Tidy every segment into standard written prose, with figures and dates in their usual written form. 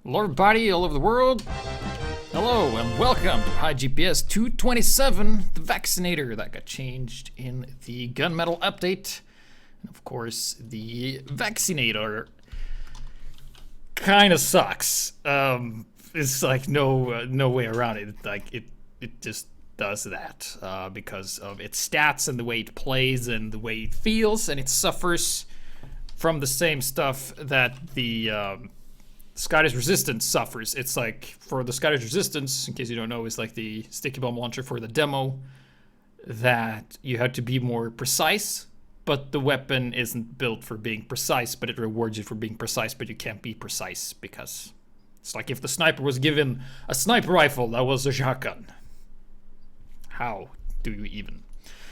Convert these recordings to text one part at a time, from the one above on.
Hello everybody all over the world. Hello and welcome to HiGPS 227, the Vaccinator that got changed in the gunmetal update. And of course, the Vaccinator kind of sucks. It's like no way around it. Like it just does that because of its stats and the way it plays and the way it feels, and it suffers from the same stuff that the Scottish Resistance suffers. It's like, for the Scottish Resistance, in case you don't know, is like the sticky bomb launcher for the demo, that you had to be more precise, but the weapon isn't built for being precise, but it rewards you for being precise, but you can't be precise because it's like if the sniper was given a sniper rifle that was a shotgun. How do you even?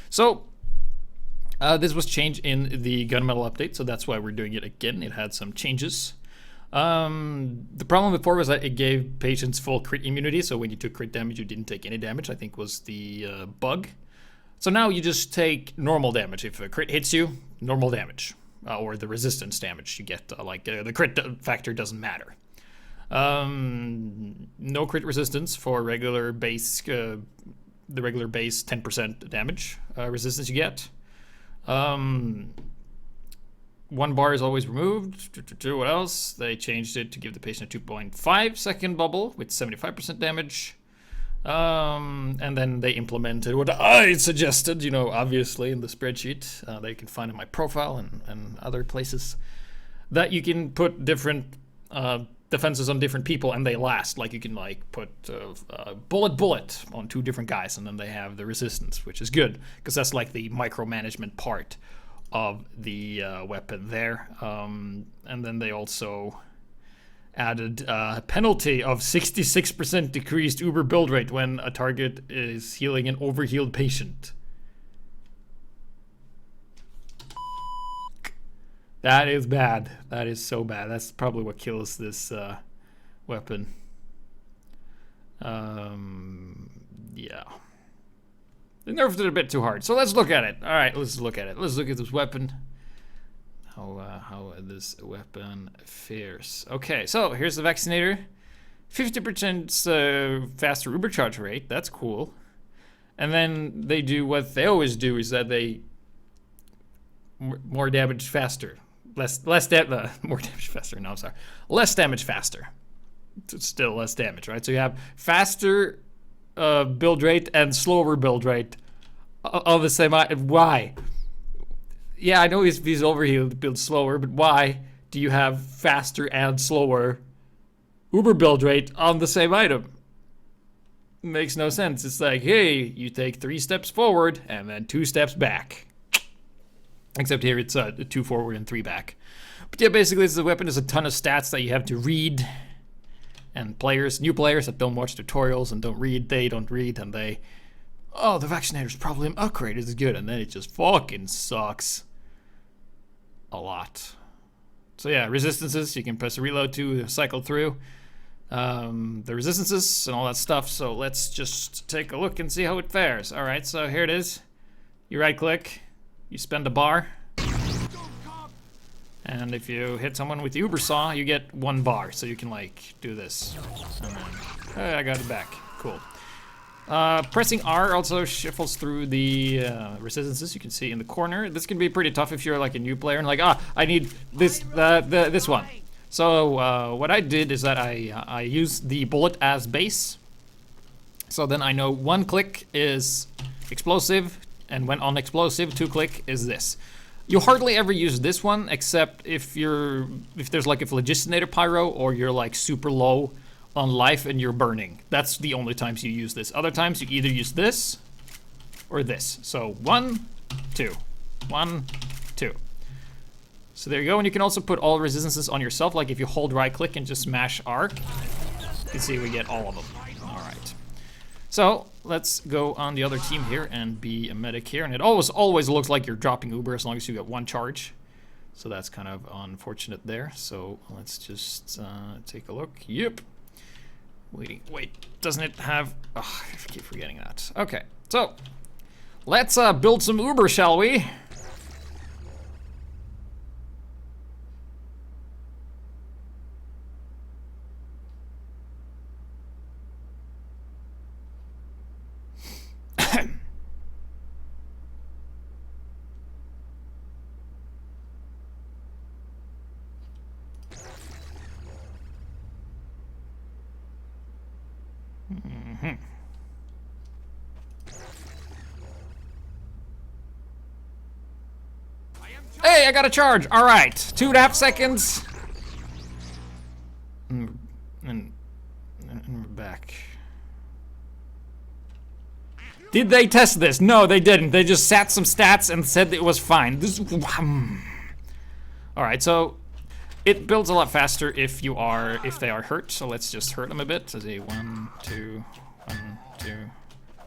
So this was changed in the gunmetal update, so that's why we're doing it again. It had some changes. The problem before was that it gave patients full crit immunity, so when you took crit damage, you didn't take any damage, I think was the bug. So now you just take normal damage. If a crit hits you, normal damage. Or the resistance damage you get, the crit factor doesn't matter. No crit resistance for regular base, the regular base 10% damage resistance you get. 1 bar is always removed. What else? They changed it to give the patient a 2.5 second bubble with 75% damage. And then they implemented what I suggested, obviously in the spreadsheet that you can find in my profile and other places, that you can put different defenses on different people and they last. Like you can put bullet on 2 different guys and then they have the resistance, which is good because that's like the micromanagement part of the weapon there. And then they also added a penalty of 66% decreased Uber build rate when a target is healing an overhealed patient. That is bad. That is so bad. That's probably what kills this weapon. Yeah. They nerfed it a bit too hard. So let's look at it. All right, let's look at it. Let's look at this weapon. How this weapon fares. Okay, so here's the Vaccinator. 50% faster Uber charge rate. That's cool. And then they do what they always do, is that they more damage faster. More damage faster. No, I'm sorry. Less damage faster. It's still less damage, right? So you have faster build rate and slower build rate of the same item. Why? Yeah, I know he's overhealed, build slower, but why do you have faster and slower Uber build rate on the same item? Makes no sense. It's like, hey, you take 3 steps forward and then 2 steps back. Except here it's 2 forward and 3 back. But yeah, basically this weapon has a ton of stats that you have to read. And new players that don't watch tutorials and don't read, and they, oh, the Vaccinator's probably an upgrade, it's good, and then it just fucking sucks a lot. So yeah, resistances, you can press reload to cycle through the resistances and all that stuff. So let's just take a look and see how it fares. All right, so here it is. You right click, you spend a bar. And if you hit someone with the Uber saw, you get 1 bar, so you can do this. And then, hey, I got it back. Cool. Pressing R also shuffles through the resistances you can see in the corner. This can be pretty tough if you're a new player and I need this this one. So what I did is that I used the bullet as base. So then I know 1 click is explosive, and when on explosive, 2 click is this. You hardly ever use this one except if there's a Vaccinator pyro or you're super low on life and you're burning. That's the only times you use this. Other times you either use this or this. So 1, 2, 1, 2. So there you go. And you can also put all resistances on yourself. Like if you hold right click and just smash R, you can see we get all of them. All right. So let's go on the other team here and be a medic here. And it always looks like you're dropping Uber as long as you get 1 charge. So that's kind of unfortunate there. So let's just take a look. Yep. Wait, doesn't it have... Oh, I keep forgetting that. Okay, so let's build some Uber, shall we? Hey, I got a charge. All right, 2.5 seconds. And we're back. Did they test this? No, they didn't. They just sat some stats and said it was fine. All right, so it builds a lot faster if they are hurt. So let's just hurt them a bit. So say 1, 2, 1, 2,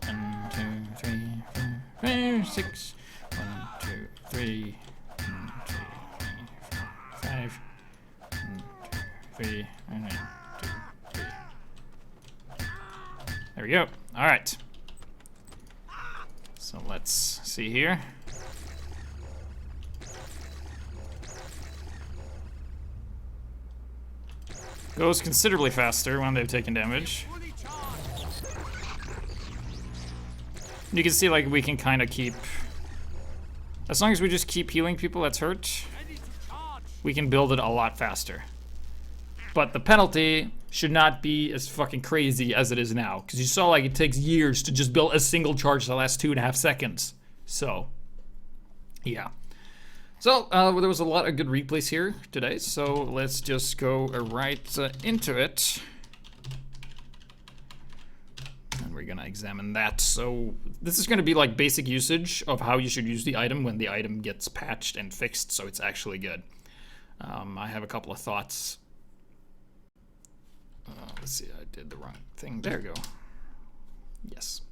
1, 2, 3, 4, 5, 6, 1, 2, 3, 1, 2, 3, 4, 5, 1, 2, 3, 1, 2, 3. There we go. All right. So let's see here. Goes considerably faster when they've taken damage. You can see, like, we can kind of keep... As long as we just keep healing people that's hurt, we can build it a lot faster. But the penalty should not be as fucking crazy as it is now. Because you saw, like, it takes years to just build a single charge that lasts 2.5 seconds. So, yeah. So, there was a lot of good replays here today, so let's just go right into it. And we're gonna examine that. So, this is gonna be like basic usage of how you should use the item when the item gets patched and fixed, so it's actually good. I have a couple of thoughts. Let's see, I did the wrong thing. There we go. Yes.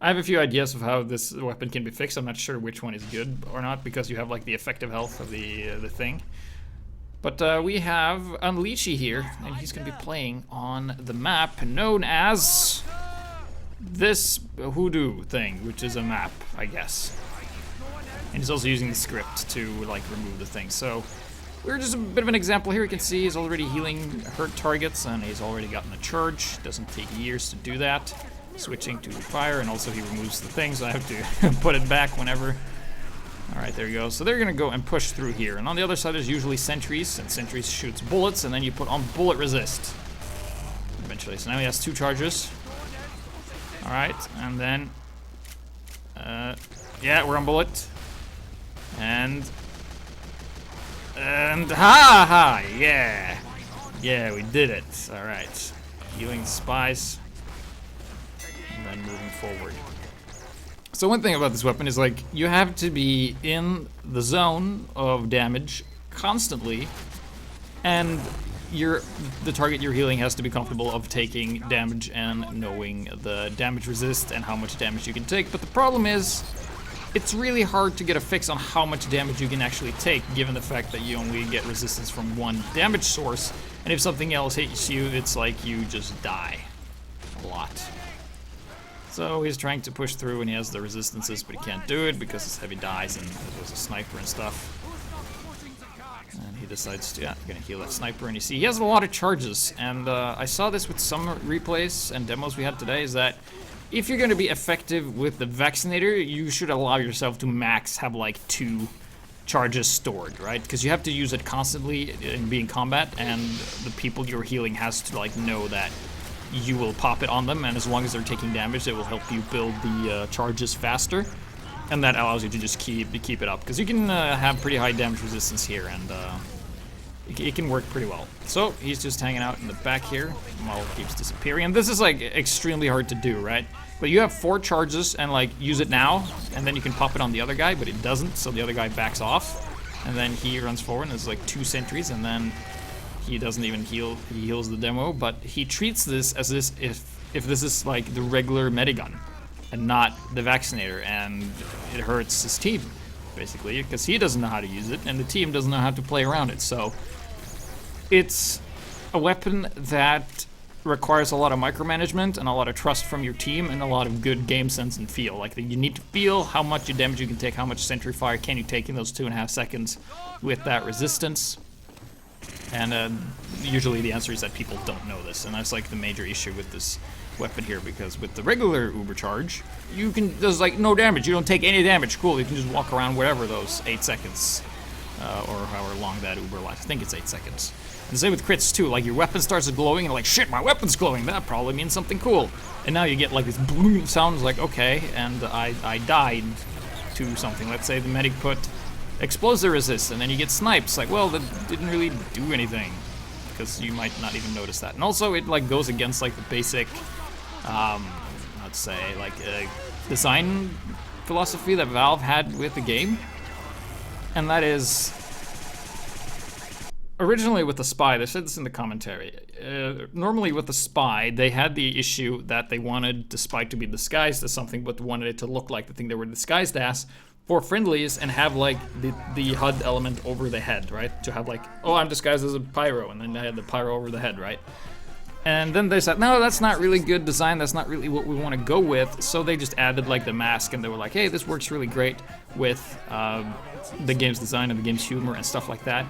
I have a few ideas of how this weapon can be fixed. I'm not sure which one is good or not because you have like the effective health of the thing. But we have Unleashy here, and he's going to be playing on the map known as this hoodoo thing, which is a map, I guess. And he's also using the script to like remove the thing. So we're just a bit of an example here. You can see he's already healing hurt targets, and he's already gotten a charge. Doesn't take years to do that. Switching to fire, and also he removes the thing, so I have to put it back whenever. Alright, there you go. So they're gonna go and push through here. And on the other side there's usually sentries, and sentries shoots bullets, and then you put on bullet resist. Eventually. So now he has 2 charges. Alright, and then yeah, we're on bullet. And ha, yeah. Yeah, we did it. Alright. Healing spies. And then moving forward. So one thing about this weapon is like you have to be in the zone of damage constantly, and the target you're healing has to be comfortable of taking damage and knowing the damage resist and how much damage you can take. But the problem is it's really hard to get a fix on how much damage you can actually take, given the fact that you only get resistance from one damage source, and if something else hits you, it's like you just die a lot. So he's trying to push through, and he has the resistances, but he can't do it because his heavy dies and there's a sniper and stuff. And he decides to, yeah, I'm gonna heal that sniper, and you see he has a lot of charges, and I saw this with some replays and demos we had today, is that if you're gonna be effective with the Vaccinator, you should allow yourself to max have like 2 charges stored, right? Because you have to use it constantly in being combat, and the people you're healing has to like know that you will pop it on them, and as long as they're taking damage, it will help you build the charges faster, and that allows you to just keep it up, because you can have pretty high damage resistance here, and it can work pretty well. So he's just hanging out in the back here while it keeps disappearing, and this is like extremely hard to do, right? But you have 4 charges, and like use it now, and then you can pop it on the other guy, but it doesn't, so the other guy backs off, and then he runs forward, and there's like 2 sentries, and then he doesn't even heal. He heals the demo, but he treats this as if this is like the regular medigun and not the Vaccinator, and it hurts his team basically because he doesn't know how to use it and the team doesn't know how to play around it. So it's a weapon that requires a lot of micromanagement and a lot of trust from your team and a lot of good game sense and feel. Like you need to feel how much damage you can take, how much sentry fire can you take in those 2.5 seconds with that resistance. And usually the answer is that people don't know this, and that's like the major issue with this weapon here, because with the regular Uber charge, there's like no damage, you don't take any damage, cool, you can just walk around wherever those 8 seconds, or however long that Uber lasts. I think it's 8 seconds. And same with crits too, like your weapon starts glowing and you're like, shit, my weapon's glowing, that probably means something cool. And now you get like this boom sounds like, okay, and I died to something. Let's say the medic put explosive resist, and then you get snipes. Like, well, that didn't really do anything, because you might not even notice that. And also, it like goes against like the basic, let's say, like design philosophy that Valve had with the game, and that is originally with the spy. They said this in the commentary. Normally with the spy, they had the issue that they wanted the spy to be disguised as something, but wanted it to look like the thing they were disguised as for friendlies, and have like the HUD element over the head, right? To have like, oh, I'm disguised as a pyro, and then they had the pyro over the head, right? And then they said, no, that's not really good design, that's not really what we want to go with, so they just added like the mask, and they were like, hey, this works really great with the game's design and the game's humor and stuff like that.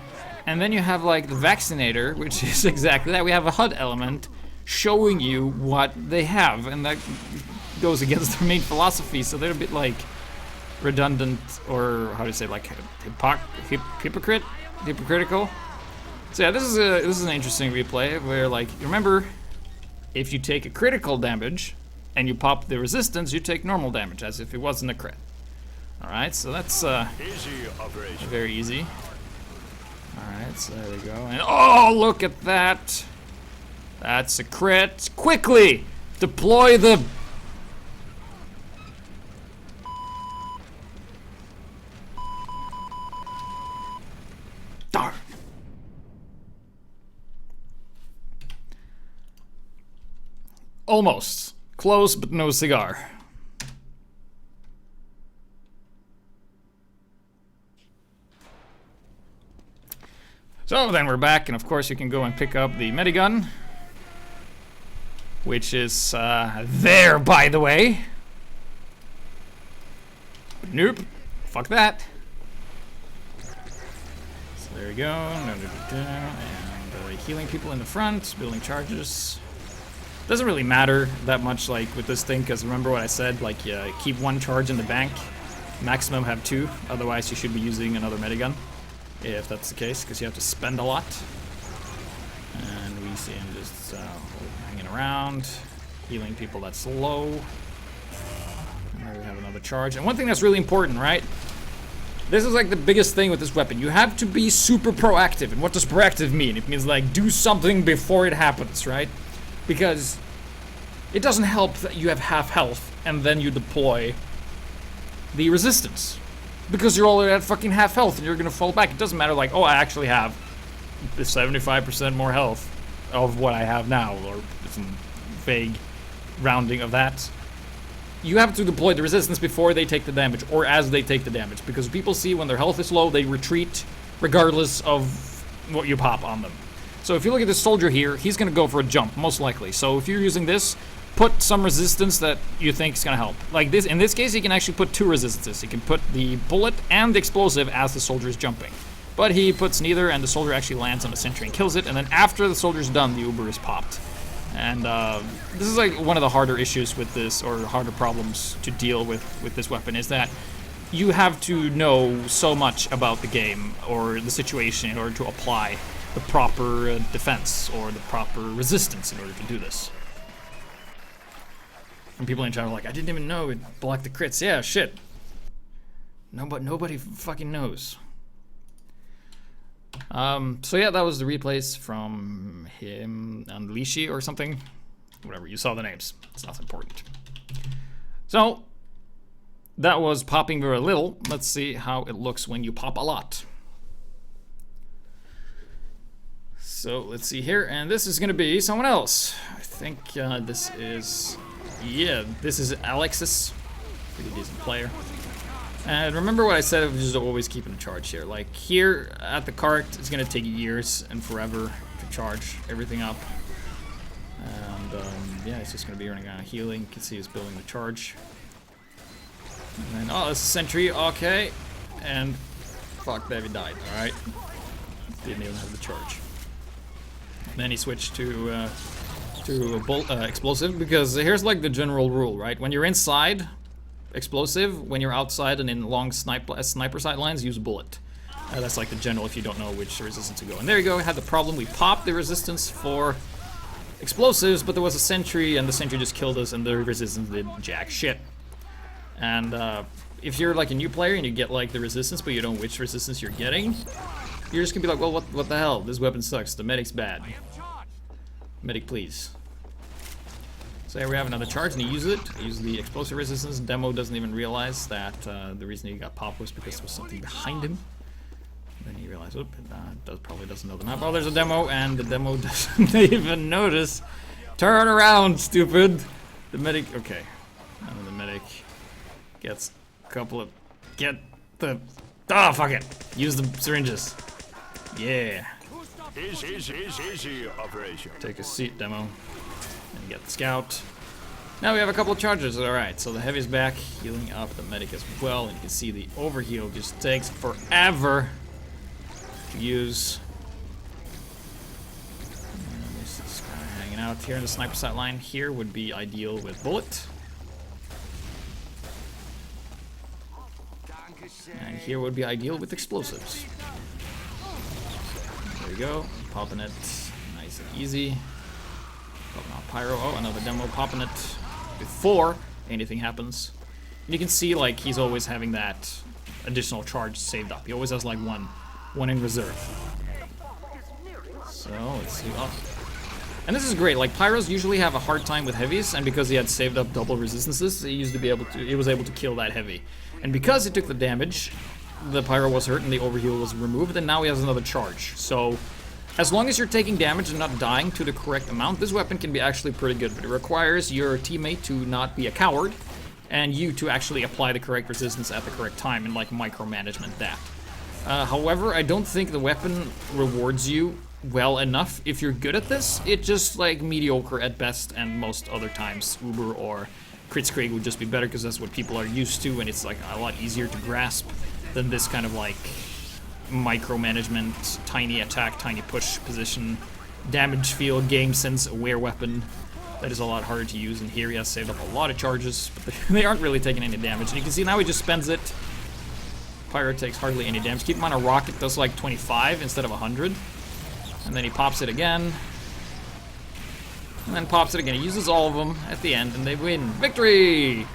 And then you have like the Vaccinator, which is exactly that. We have a HUD element showing you what they have, and that goes against their main philosophy, so they're a bit like redundant, or how do you say, like hypocritical. So yeah, this is an interesting replay where, like, remember, if you take a critical damage and you pop the resistance, you take normal damage as if it wasn't a crit. All right, so that's Easy operation. very easy. All right, so there we go. And oh, look at that! That's a crit. Quickly deploy the. Darn. Almost. Close, but no cigar. So then we're back, and of course you can go and pick up the medigun, which is there, by the way. Nope. Fuck that. So there we go. And healing people in the front, building charges. Doesn't really matter that much, like, with this thing, because remember what I said, like, keep one charge in the bank, maximum have 2, otherwise you should be using another medigun, if that's the case, because you have to spend a lot. And we see him just hanging around, healing people that's low. And there we have another charge. And one thing that's really important, right? This is like the biggest thing with this weapon. You have to be super proactive. And what does proactive mean? It means, like, do something before it happens, right? Because it doesn't help that you have half health and then you deploy the resistance, because you're already at fucking half health and you're gonna fall back. It doesn't matter, like, oh, I actually have 75% more health of what I have now, or some vague rounding of that. You have to deploy the resistance before they take the damage, or as they take the damage, because people see when their health is low, they retreat regardless of what you pop on them. So if you look at this soldier here, he's gonna go for a jump, most likely. So if you're using this, put some resistance that you think is gonna help. Like this, in this case, he can actually put 2 resistances. He can put the bullet and the explosive as the soldier is jumping. But he puts neither, and the soldier actually lands on the sentry and kills it, and then after the soldier's done, the Uber is popped. And this is like one of the harder issues with this, or harder problems to deal with this weapon, is that you have to know so much about the game or the situation in order to apply the proper defense or the proper resistance in order to do this. And people in chat are like, I didn't even know it blocked the crits. Yeah, shit. Nobody fucking knows. So yeah, that was the replays from him and Lishi or something. Whatever, you saw the names. It's not important. So, that was popping very little. Let's see how it looks when you pop a lot. So let's see here, and this is gonna be someone else. I think this is Alexis, pretty decent player. And remember what I said of just always keeping a charge here. Like here at the cart, it's gonna take years and forever to charge everything up. And yeah, it's just gonna be running out of healing. You can see he's building the charge. And then, oh, this is sentry, okay. And fuck, David died, alright. Didn't even have the charge. Then he switched to explosive, because here's like the general rule, right? When you're inside, explosive. When you're outside and in long sniper sight lines, use bullet. That's like the general if you don't know which resistance to go. And there you go, we had the problem. We popped the resistance for explosives, but there was a sentry, and the sentry just killed us, and the resistance did jack shit. And if you're like a new player and you get like the resistance, but you don't know which resistance you're getting, you're just gonna be like, well, what the hell? This weapon sucks. The medic's bad. Medic, please. So here we have another charge, and he used it. He used the explosive resistance. Demo doesn't even realize that the reason he got popped was because there was something behind him. Then he realized, oop, probably doesn't know the map. Oh, there's a demo, and the demo doesn't even notice. Turn around, stupid! The medic, okay. And then the medic gets a couple of, fuck it! Use the syringes. Yeah. Easy operation. Take a seat, demo. And get the scout. Now we have a couple of charges, alright. So the heavy's back, healing up the medic as well, and you can see the overheal just takes forever to use. And this is kind of hanging out here in the sniper sight line. Here would be ideal with bullet. And here would be ideal with explosives. There we go, popping it nice and easy. Popping out pyro. Oh, another demo popping it before anything happens. And you can see like he's always having that additional charge saved up. He always has like one in reserve. So let's see. Oh. And this is great. Like pyros usually have a hard time with heavies, and because he had saved up double resistances, he was able to kill that heavy. And because he took the damage, the pyro was hurt and the overheal was removed, and now he has another charge. So as long as you're taking damage and not dying to the correct amount, this weapon can be actually pretty good, but it requires your teammate to not be a coward and you to actually apply the correct resistance at the correct time and like micromanagement that. However, I don't think the weapon rewards you well enough. If you're good at this, it's just like mediocre at best, and most other times Uber or Kritzkrieg would just be better because that's what people are used to, and it's like a lot easier to grasp than this kind of like micromanagement, tiny attack, tiny push position, damage field, game sense, aware weapon. That is a lot harder to use, and here he has saved up a lot of charges, but they aren't really taking any damage. And you can see now he just spends it. Pyro takes hardly any damage. Keep him on a rocket, does like 25 instead of 100. And then he pops it again. And then pops it again. He uses all of them at the end, and they win. Victory!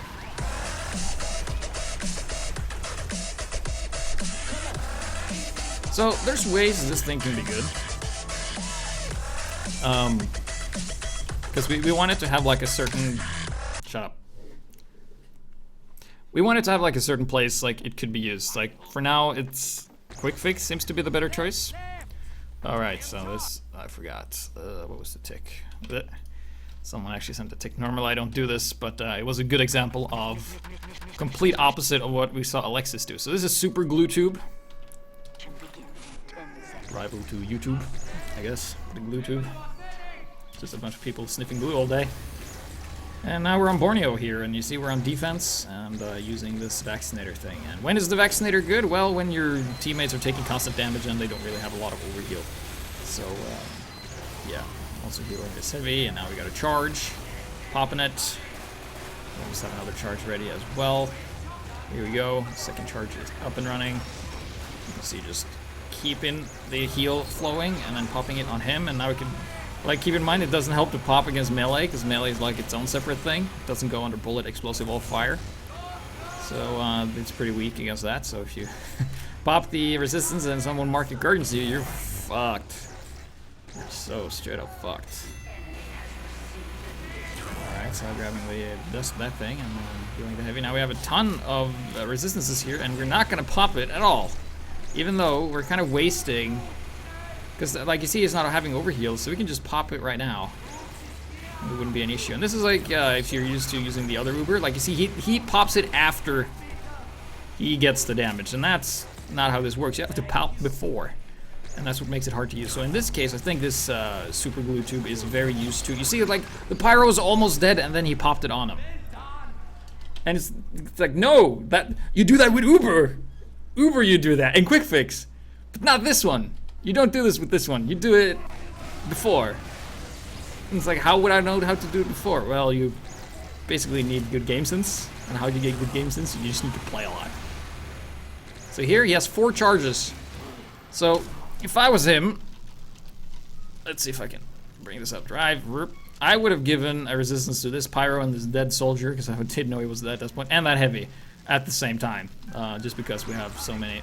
So there's ways this thing can be good. Because we want it to have like a certain... Shut up. We want it to have like a certain place like it could be used. Like for now, it's quick fix seems to be the better choice. All right, so this I forgot. What was the tick? Someone actually sent a tick. Normally I don't do this, but it was a good example of complete opposite of what we saw Alexis do. So this is super glue tube. Rival to YouTube, I guess. The glue tube. Just a bunch of people sniffing glue all day. And now we're on Borneo here, and you see we're on defense and using this Vaccinator thing. And when is the Vaccinator good? Well, when your teammates are taking constant damage and they don't really have a lot of overheal. So, yeah. Also healing this heavy, and now we got a charge. Popping it. We almost have another charge ready as well. Here we go. Second charge is up and running. You can see just keeping the heal flowing and then popping it on him, and now we can... Like, keep in mind, it doesn't help to pop against melee, because melee is like its own separate thing. It doesn't go under bullet, explosive, or fire. So, it's pretty weak against that, so if you pop the resistance and someone mark your urgency, you're fucked. You're so straight up fucked. Alright, so grabbing that thing and doing the heavy. Now we have a ton of resistances here, and we're not gonna pop it at all. Even though we're kind of wasting... Because, like you see, it's not having overheal, so we can just pop it right now. It wouldn't be an issue. And this is like, if you're used to using the other Uber, like you see, he pops it after he gets the damage. And that's not how this works. You have to pop before. And that's what makes it hard to use. So in this case, I think this super glue tube is very used to. You see, like, the pyro is almost dead, and then he popped it on him. And it's like, no, you do that with Uber. Uber, you do that. And quick fix. But not this one. You don't do this with this one. You do it before. And it's like, how would I know how to do it before? Well, you basically need good game sense. And how do you get good game sense? You just need to play a lot. So here he has 4 charges. So, if I was him, let's see if I can bring this up. Drive. I would have given a resistance to this pyro and this dead soldier, because I did know he was dead at this point, and that heavy at the same time. Just because we have so many.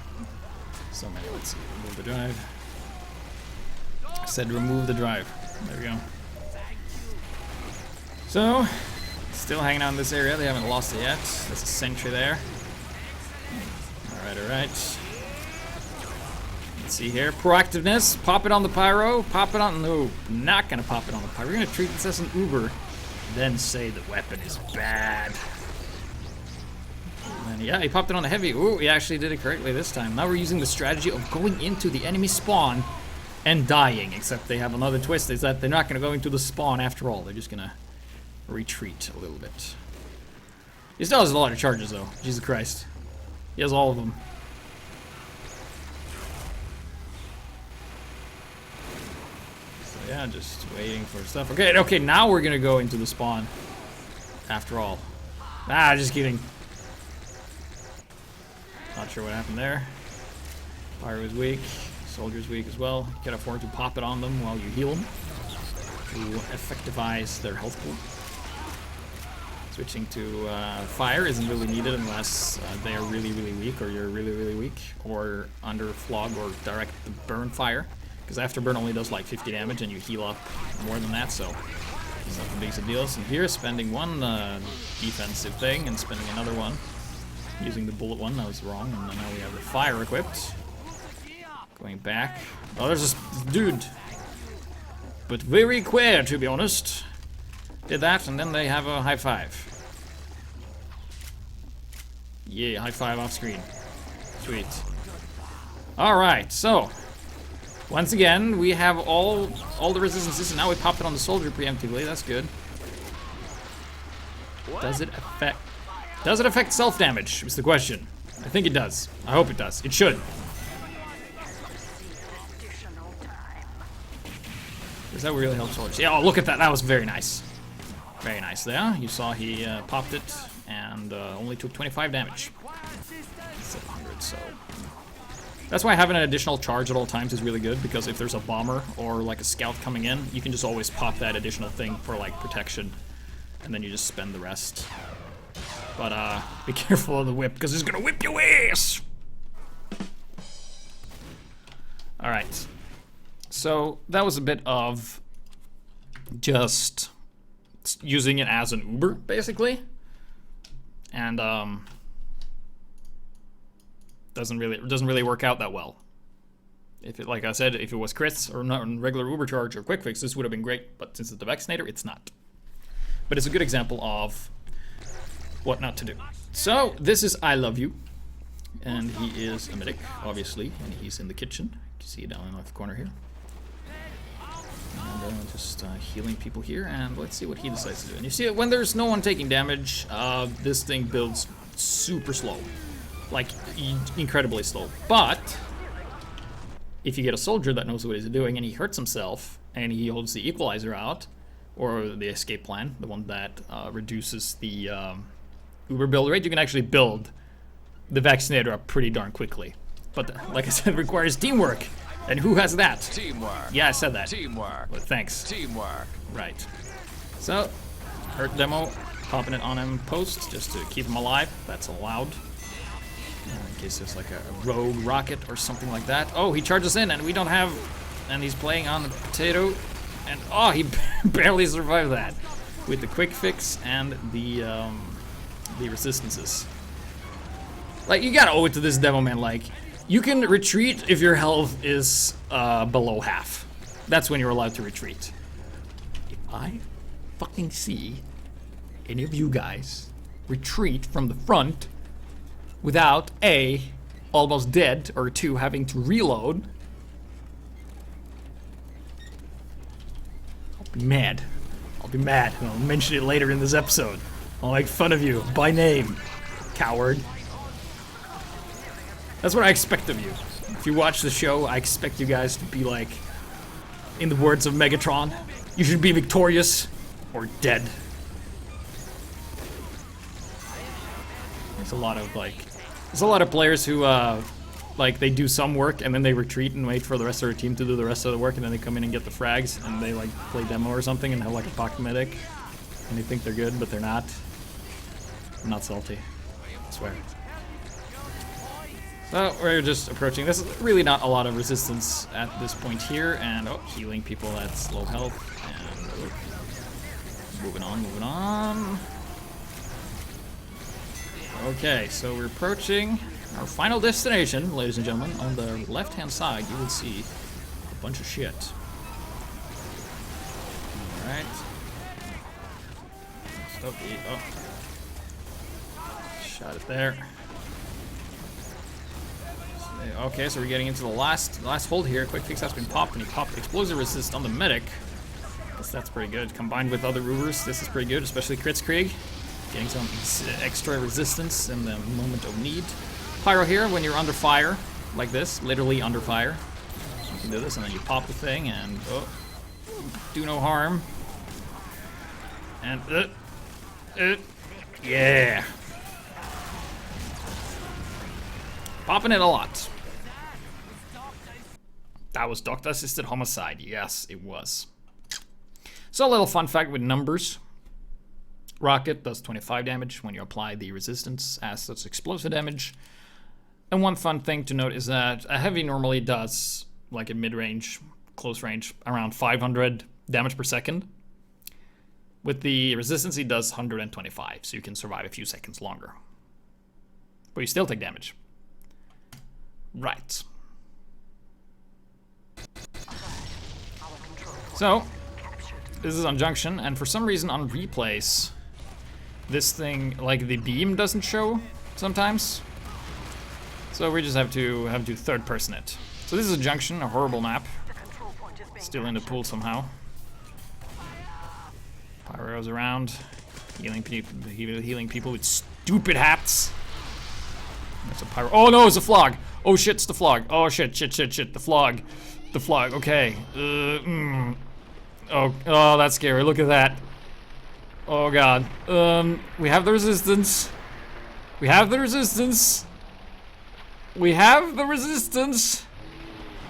Let's see. Remove the drive. I said remove the drive. There we go. So, still hanging out in this area. They haven't lost it yet. There's a sentry there. Alright, alright. Let's see here. Proactiveness. Pop it on the pyro. Pop it on. No, not gonna pop it on the pyro. We're gonna treat this as an Uber. Then say the weapon is bad. And yeah, he popped it on the heavy. Ooh, he actually did it correctly this time. Now we're using the strategy of going into the enemy spawn and dying. Except they have another twist. Is that they're not gonna go into the spawn after all. They're just gonna retreat a little bit. He still has a lot of charges though. Jesus Christ. He has all of them. Yeah, just waiting for stuff. Okay, now we're gonna go into the spawn. After all. Just kidding. Not sure what happened there. Pyro is weak. Soldier's weak as well. You can afford to pop it on them while you heal them. To effectivize their health pool. Switching to fire isn't really needed unless they are really, really weak, or you're really, really weak, or under flog or direct burn fire. Because afterburn only does like 50 damage and you heal up more than that, so it's not the biggest of deals. And here, spending one defensive thing and spending another one. Using the bullet one, that was wrong, and then now we have the fire equipped. Going back. Oh, there's this dude. But very queer, to be honest. Did that, and then they have a high five. Yeah, high five off screen. Sweet. Alright, so once again, we have all the resistances, and now we pop it on the soldier preemptively. That's good. Does it affect self-damage? Is the question. I think it does. I hope it does. It should. Does that really help soldiers? Yeah, oh, look at that. That was very nice. Very nice there. You saw he popped it and only took 25 damage. 700, so... That's why having an additional charge at all times is really good, because if there's a bomber or like a scout coming in, you can just always pop that additional thing for like protection, and then you just spend the rest. But be careful of the whip, because it's gonna whip your ass! Alright. So that was a bit of just using it as an Uber, basically. And doesn't really work out that well. If it, like I said, if it was crits or not regular Uber charge or quick fix, this would have been great. But since it's the Vaccinator, it's not. But it's a good example of what not to do. So this is I Love You, and he is a medic, obviously, and he's in the kitchen. You can see it down in the left corner here. And just healing people here, and let's see what he decides to do. And you see, when there's no one taking damage, this thing builds super slow. Like, incredibly slow. But if you get a soldier that knows what he's doing and he hurts himself and he holds the equalizer out, or the escape plan, the one that reduces the Uber build rate, you can actually build the Vaccinator up pretty darn quickly. But like I said, it requires teamwork. And who has that? Teamwork. Yeah, I said that. Teamwork. But thanks. Teamwork. Right. So, hurt demo, popping it on him post just to keep him alive. That's allowed. In case there's like a rogue rocket or something like that. Oh, he charges in and we don't have... And he's playing on the potato. And oh, he barely survived that. With the quick fix and the resistances. Like, you gotta owe it to this demo, man. Like, you can retreat if your health is below half. That's when you're allowed to retreat. If I fucking see any of you guys retreat from the front without A, almost dead, or 2, having to reload, I'll be mad. I'll be mad, and I'll mention it later in this episode. I'll make fun of you by name, coward. That's what I expect of you. If you watch the show, I expect you guys to be like, in the words of Megatron, you should be victorious or dead. There's a lot of players who like they do some work and then they retreat and wait for the rest of their team to do the rest of the work, and then they come in and get the frags and they like play demo or something and have like a pocket medic and they think they're good but they're not. I'm not salty, I swear. So we're just approaching. This is really not a lot of resistance at this point here, and healing people at low health, and moving on. Okay, so we're approaching our final destination, ladies and gentlemen. On the left-hand side, you will see a bunch of shit. All right. Shot it there. Okay, so we're getting into the last hold here. Quick fix has been popped, and he popped explosive resist on the medic. Guess that's pretty good. Combined with other Ubers, this is pretty good, especially Kritzkrieg. Getting some extra resistance in the moment of need. Pyro here, when you're under fire, like this, literally under fire. You can do this, and then you pop the thing, and do no harm. And yeah. Popping it a lot. That was doctor-assisted homicide. Yes, it was. So a little fun fact with numbers. Rocket does 25 damage when you apply the resistance as does explosive damage. And one fun thing to note is that a heavy normally does, like in mid-range, close range, around 500 damage per second. With the resistance, he does 125, so you can survive a few seconds longer. But you still take damage. Right. So, this is on junction, and for some reason on replays, this thing, like the beam doesn't show sometimes. So we just have to third person it. So this is a junction, a horrible map. Still in the pool somehow. Pyros around, healing people with stupid hats. There's a pyro. Oh no, it's a flog. Oh shit, it's the flog. Oh shit, the flog. The flog, okay. Oh, that's scary, look at that. Oh god. We have the resistance. We have the resistance. We have the resistance.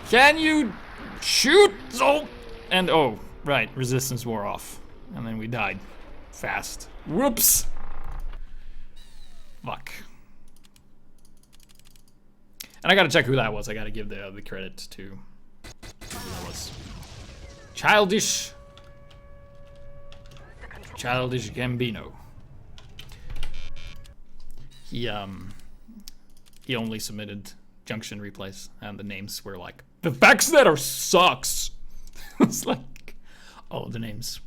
Can you shoot? Oh, and oh, right, resistance wore off. And then we died. Fast. Whoops. Fuck. And I gotta check who that was. I gotta give the credit to who that was. Childish Gambino. He only submitted junction replays, and the names were like, the Vaccinator sucks. It's like, oh, the names.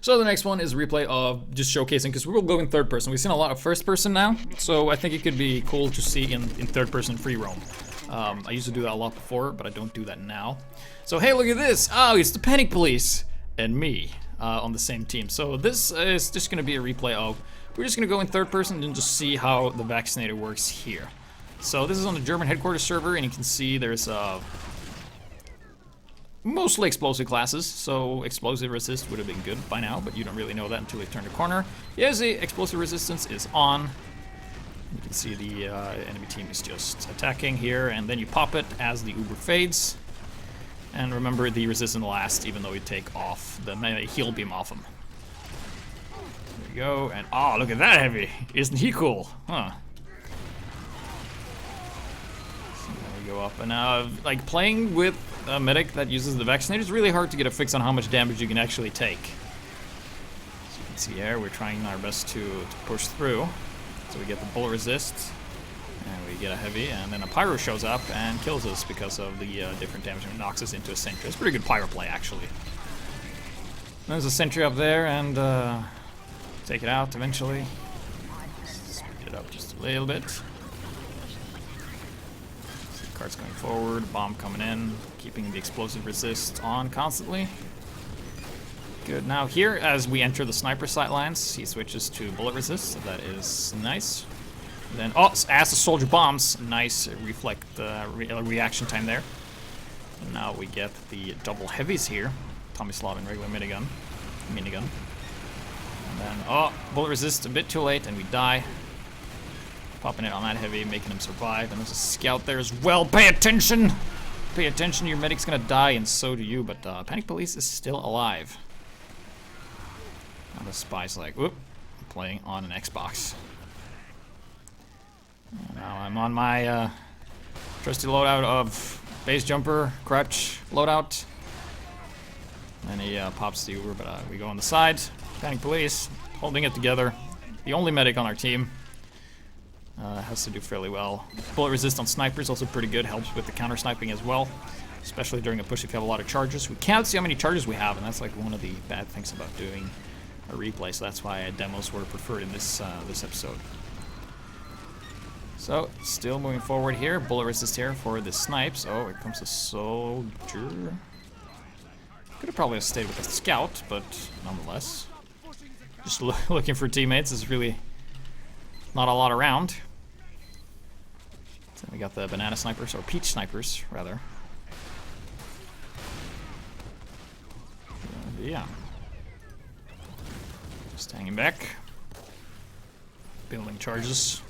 So the next one is a replay of just showcasing, because we will go in third person. We've seen a lot of first person now, so I think it could be cool to see in third person free roam. I used to do that a lot before, but I don't do that now. So hey, look at this. Oh, it's the Panic Police and me on the same team. So this is just going to be a replay of, we're just going to go in third person and just see how the Vaccinator works here. So this is on the German headquarters server, and you can see there's mostly explosive classes, so explosive resist would have been good by now, but you don't really know that until they turn the corner. Yes, the explosive resistance is on. You can see the enemy team is just attacking here, and then you pop it as the Uber fades. And remember, the resistance lasts even though you take off the heal beam off him. There we go, and oh, look at that heavy! Isn't he cool? Huh. So there we go up, and like playing with a medic that uses the Vaccinator is really hard to get a fix on how much damage you can actually take. As you can see here, we're trying our best to push through. So we get the bullet resist, and we get a heavy, and then a pyro shows up and kills us because of the different damage, and knocks us into a sentry. It's a pretty good pyro play, actually. There's a sentry up there, and take it out eventually. Speed it up just a little bit. Carts going forward, bomb coming in, keeping the explosive resist on constantly. Good. Now here, as we enter the sniper sight lines, he switches to bullet resist, so that is nice. And then, as the soldier bombs, nice reaction time there. And now we get the double heavies here. Tomislav and regular minigun. And then, bullet resist a bit too late, and we die. Popping it on that heavy, making him survive. And there's a scout there as well. Pay attention! Pay attention, your medic's gonna die, and so do you. But Panic Police is still alive. And the spy's like, whoop, I'm playing on an Xbox. And now I'm on my trusty loadout of base jumper, crouch loadout. And he pops the Uber, but we go on the side. Panic Police, holding it together. The only medic on our team. Has to do fairly well. Bullet resist on snipers also pretty good. Helps with the counter sniping as well. Especially during a push if you have a lot of charges. We can't see how many charges we have, and that's like one of the bad things about doing a replay. So that's why demos were preferred in this this episode. So, still moving forward here. Bullet resist here for the snipes. Oh, here comes a soldier. Could have probably stayed with the scout, but nonetheless. Just looking for teammates. There's really not a lot around. So we got the banana snipers, or peach snipers, rather. Yeah. Just hanging back. Building charges.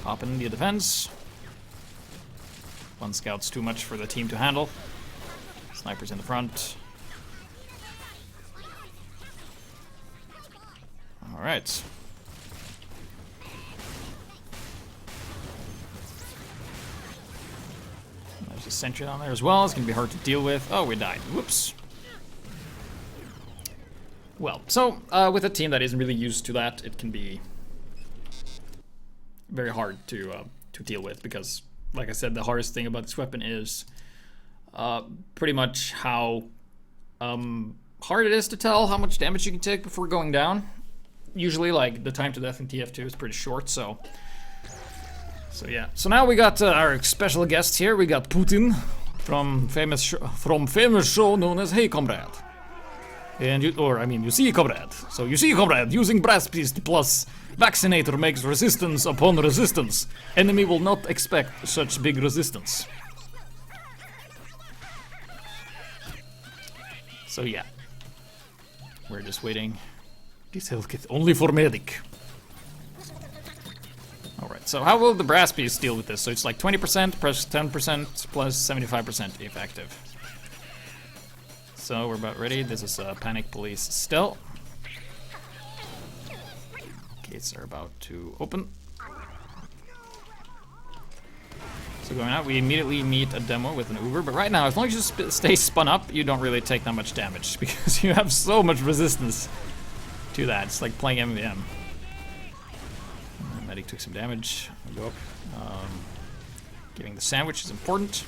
Popping the defense. One scout's too much for the team to handle. Snipers in the front. Alright. There's a sentry on there as well. It's going to be hard to deal with. Oh, we died. Whoops. Well, so with a team that isn't really used to that, it can be very hard to deal with because, like I said, the hardest thing about this weapon is pretty much how hard it is to tell how much damage you can take before going down. Usually, like, the time to death in TF2 is pretty short, so yeah. So now we got our special guest here. We got Putin from famous show known as Hey Comrade. And you see Comrade. So you see Comrade, using brass piece plus Vaccinator makes resistance upon resistance. Enemy will not expect such big resistance. So yeah. We're just waiting. This health kit only for medic. Alright, so how will the brass piece deal with this? So it's like 20% plus 10% plus 75% effective. So we're about ready. This is Panic Police still. Gates are about to open. So going out, we immediately meet a demo with an Uber. But right now, as long as you stay spun up, you don't really take that much damage because you have so much resistance to that. It's like playing MVM. Medic took some damage. I'll go up. Giving the sandwich is important.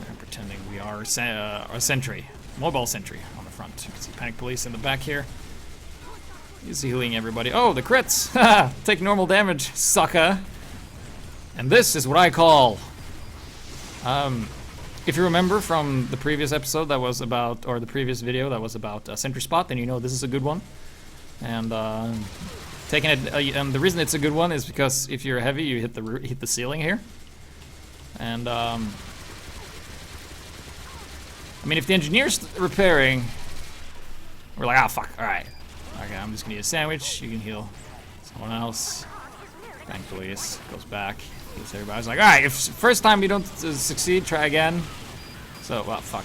We're pretending we are a sentry, mobile sentry on the front. You can see Panic Police in the back here. He's healing everybody. Oh, the crits! Take normal damage, sucker. And this is what I call. If you remember from the previous episode that was about, or the previous video that was about sentry spot, then you know this is a good one. And taking it, and the reason it's a good one is because if you're heavy, you hit the ceiling here. And I mean, if the engineer's repairing, we're like, ah, fuck, all right. Okay, I'm just gonna eat a sandwich. You can heal someone else. Panic Police goes back. Heals everybody. I was like, all right, if first time you don't succeed, try again. So, well, fuck.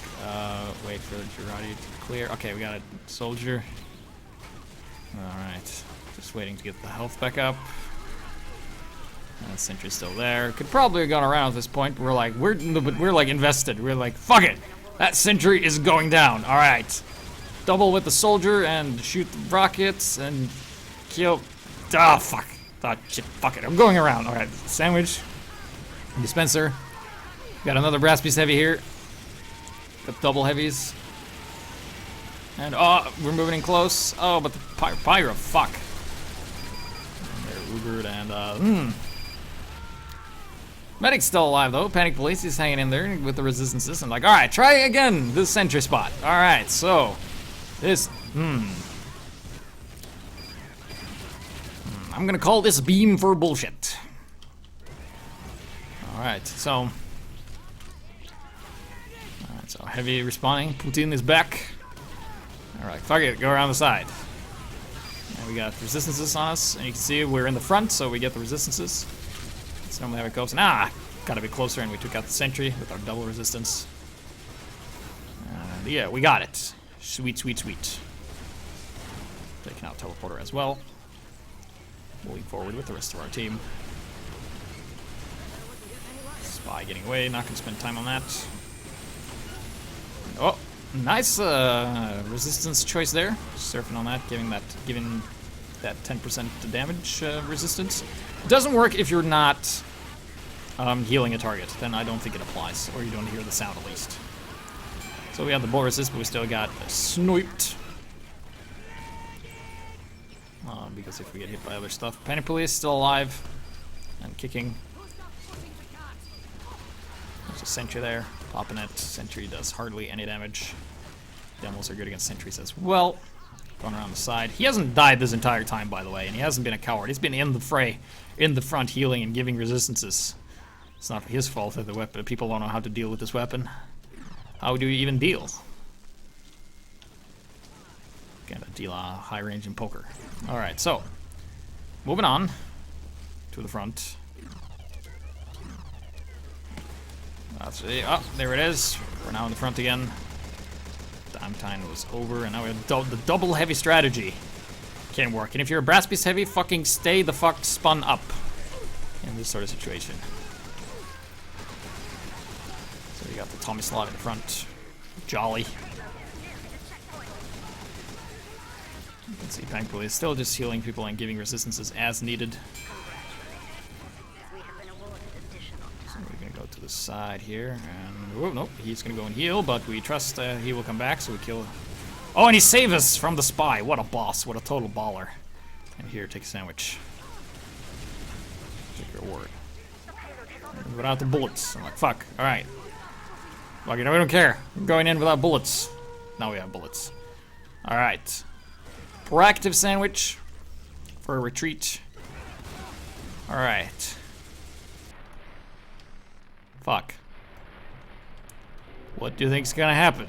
Wait for Girardi to clear. Okay, we got a soldier. All right, just waiting to get the health back up. Sentry's still there. Could probably have gone around at this point. But we're like invested. We're like, fuck it. That sentry is going down. All right. Double with the soldier and shoot the rockets and kill. Ah, fuck. Thought, shit, fuck it. I'm going around. All right. Sandwich. Dispenser. Got another brass piece heavy here. Got double heavies. And, oh, we're moving in close. Oh, but the pyro, fuck. And they're Ubered and, Medic's still alive, though. Panic Police is hanging in there with the resistances. And like, all right, try again this sentry spot. All right, so this, I'm gonna call this beam for bullshit. All right, so heavy respawning. Putin is back. All right, fuck it, go around the side. And we got resistances on us, and you can see we're in the front, so we get the resistances. That's normally how it goes. Gotta be closer, and we took out the sentry with our double resistance. Yeah, we got it. Sweet, sweet, sweet. Taking out teleporter as well. Moving forward with the rest of our team. Spy getting away, not gonna spend time on that. Oh, nice resistance choice there. Surfing on that, giving that 10% damage resistance. It doesn't work if you're not healing a target. Then I don't think it applies, or you don't hear the sound at least. So we have the bull resist, but we still got sniped. Because if we get hit by other stuff. Panic Police still alive and kicking. There's a sentry there, popping it. Sentry does hardly any damage. Demos are good against sentries as well. Going around the side. He hasn't died this entire time, by the way, and he hasn't been a coward. He's been in the fray, in the front, healing and giving resistances. It's not his fault that the weapon. People don't know how to deal with this weapon. How do you even deal? Gotta deal high range in poker. Alright, so moving on to the front. Oh, there it is. We're now in the front again. Damn time was over, and now we have the double heavy strategy. Can't work. And if you're a brass piece heavy, fucking stay the fuck spun up in this sort of situation. So we got the Tommy slot in the front. Jolly. You can see thankfully it's still just healing people and giving resistances as needed. So we're gonna go to the side here, and oh nope, he's gonna go and heal, but we trust he will come back, so we kill. Oh, and he saved us from the spy. What a boss! What a total baller! And here, take a sandwich. Take your word. Without the bullets, I'm like, fuck. All right. Well, you know, we don't care. I'm going in without bullets. Now we have bullets. All right. Proactive sandwich for a retreat. All right. Fuck. What do you think's gonna happen?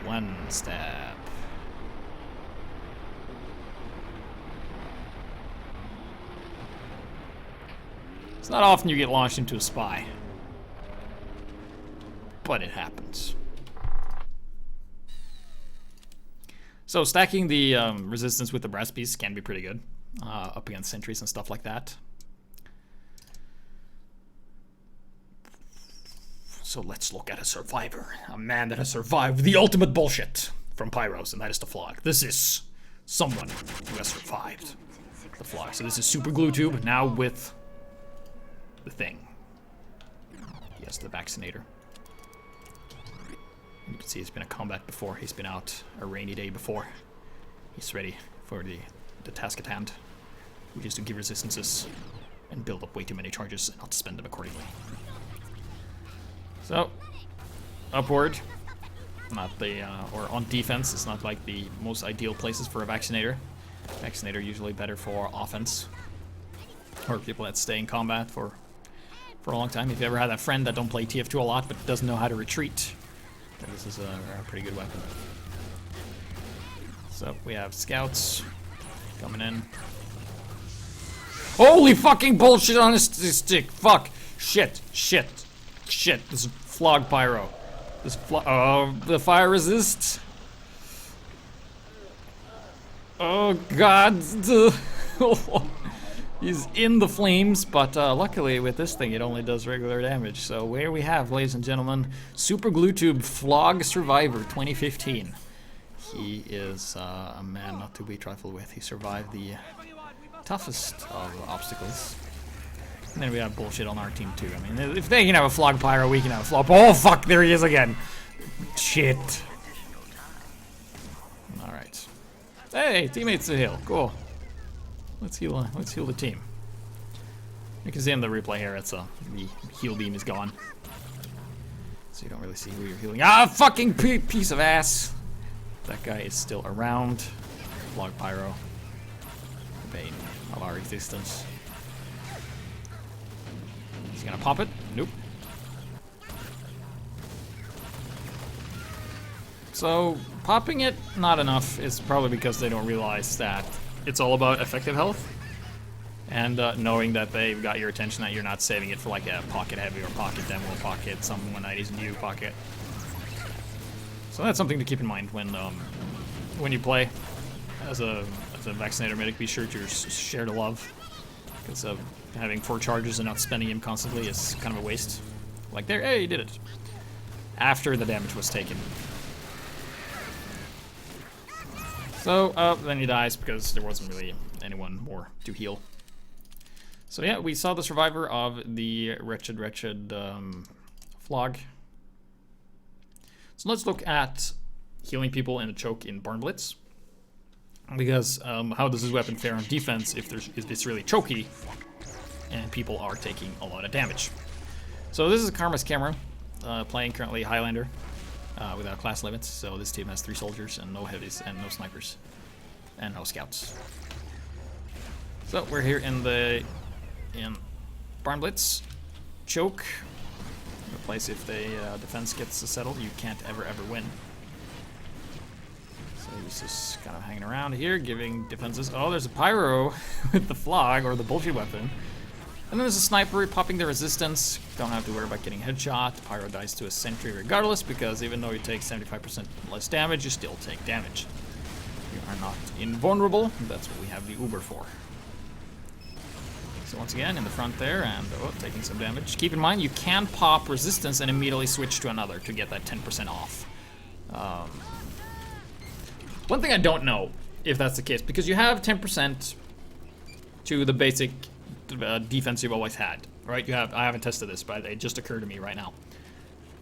One stab. It's not often you get launched into a spy, but it happens. So stacking the resistance with the brass piece can be pretty good up against sentries and stuff like that. So let's look at a survivor, a man that has survived the ultimate bullshit from Pyros, and that is the Flog. This is someone who has survived the Flog. So this is Super Glue Tube now with the thing. Yes, the Vaccinator. You can see he's been in combat before. He's been out a rainy day before. He's ready for the task at hand, which is to give resistances and build up way too many charges and not spend them accordingly. So, upward. Not the, or on defense, it's not like the most ideal places for a Vaccinator. Vaccinator usually better for offense. Or people that stay in combat for a long time. If you ever had that friend that don't play TF2 a lot but doesn't know how to retreat, this is a pretty good weapon. So we have scouts coming in. Holy fucking bullshit on his stick! Fuck! Shit! Shit! Shit! This is Flog Pyro. This the fire resist. Oh god! He's in the flames, but luckily with this thing it only does regular damage. So here we have, ladies and gentlemen, Super Glue Tube Flog Survivor 2015. He is a man not to be trifled with. He survived the toughest of obstacles. And then we have bullshit on our team too. I mean, if they can have a Flog Pyro, we can have a Flog. Oh fuck! There he is again. Shit. All right. Hey, teammates to heal. Cool. Let's heal the team. You can see in the replay here, it's the heal beam is gone. So you don't really see who you're healing. Ah, fucking piece of ass! That guy is still around. Flog Pyro. The bane of our existence. He's gonna pop it. Nope. So popping it, not enough, is probably because they don't realize that it's all about effective health. And knowing that they've got your attention, that you're not saving it for like a pocket heavy or pocket demo, pocket someone that is new pocket. So that's something to keep in mind when you play as a Vaccinator medic. Be sure to share the love, because having 4 charges and not spending him constantly is kind of a waste. Like there, hey, you did it after the damage was taken. So then he dies because there wasn't really anyone more to heal. So yeah, we saw the survivor of the wretched flog. So let's look at healing people in a choke in Barn Blitz. Because how does this weapon fare on defense if it's really choky and people are taking a lot of damage? So this is Karma's camera, playing currently Highlander without class limits. So this team has 3 soldiers and no heavies and no snipers and no scouts. So we're here in Barn Blitz choke. A place if the defense gets settled, you can't ever win. So he's just kind of hanging around here, giving defenses. Oh, there's a pyro with the flog or the bullshit weapon. And then there's a sniper popping the resistance. Don't have to worry about getting headshot. The pyro dies to a sentry regardless, because even though you take 75% less damage, you still take damage. You are not invulnerable. That's what we have the Uber for. So once again, in the front there, and taking some damage. Keep in mind, you can pop resistance and immediately switch to another to get that 10% off. One thing I don't know if that's the case, because you have 10% to the basic defense you've always had, right? I haven't tested this, but it just occurred to me right now.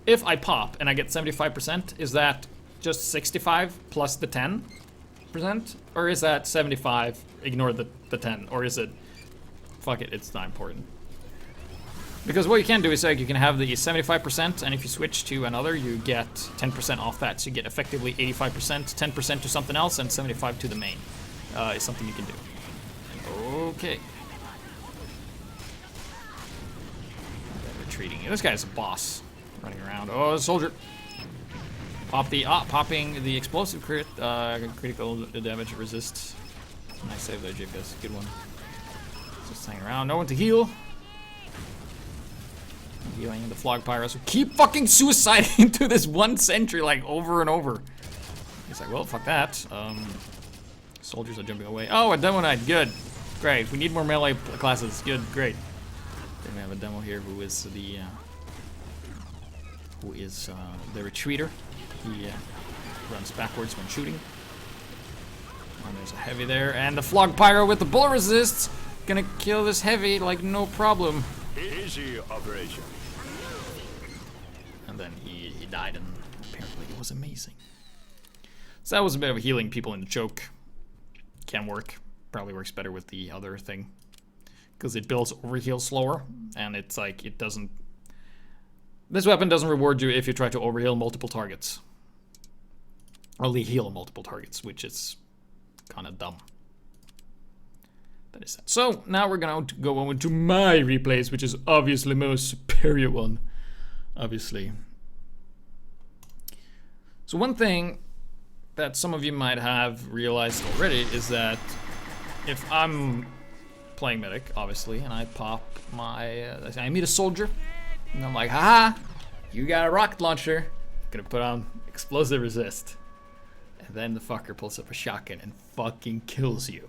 If I pop and I get 75%, is that just 65 plus the 10%? Or is that 75, ignore the 10? Or is it, fuck it, it's not important? Because what you can do is like you can have the 75%, and if you switch to another, you get 10% off that. So you get effectively 85%, 10% to something else, and 75 to the main. Is something you can do. Okay. Retreating. This guy's a boss, running around. Oh, a soldier. Popping the explosive critical damage resist. Nice save there, HiGPS. Good one. Just hang around. No one to heal. Healing the flog pyros who keep fucking suiciding to this one sentry like over and over. He's like, well, fuck that. Soldiers are jumping away. Oh, a demo knight. Good. Great. We need more melee classes. Good. Great. Then we have a demo here who is the retreater. He runs backwards when shooting. And there's a heavy there, and the flog pyro with the bullet resists. Gonna kill this heavy like no problem. Easy operation. And then he died, and apparently it was amazing. So that was a bit of healing people in the choke. Can work. Probably works better with the other thing, because it builds overheal slower, and it's like it doesn't. This weapon doesn't reward you if you try to overheal multiple targets. Only heal multiple targets, which is kind of dumb. That is that. So now we're gonna go on to my replays, which is obviously the most superior one. Obviously. So one thing that some of you might have realized already is that if I'm playing medic, obviously, and I pop my, I meet a soldier, and I'm like, haha, you got a rocket launcher, gonna put on explosive resist. And then the fucker pulls up a shotgun and fucking kills you.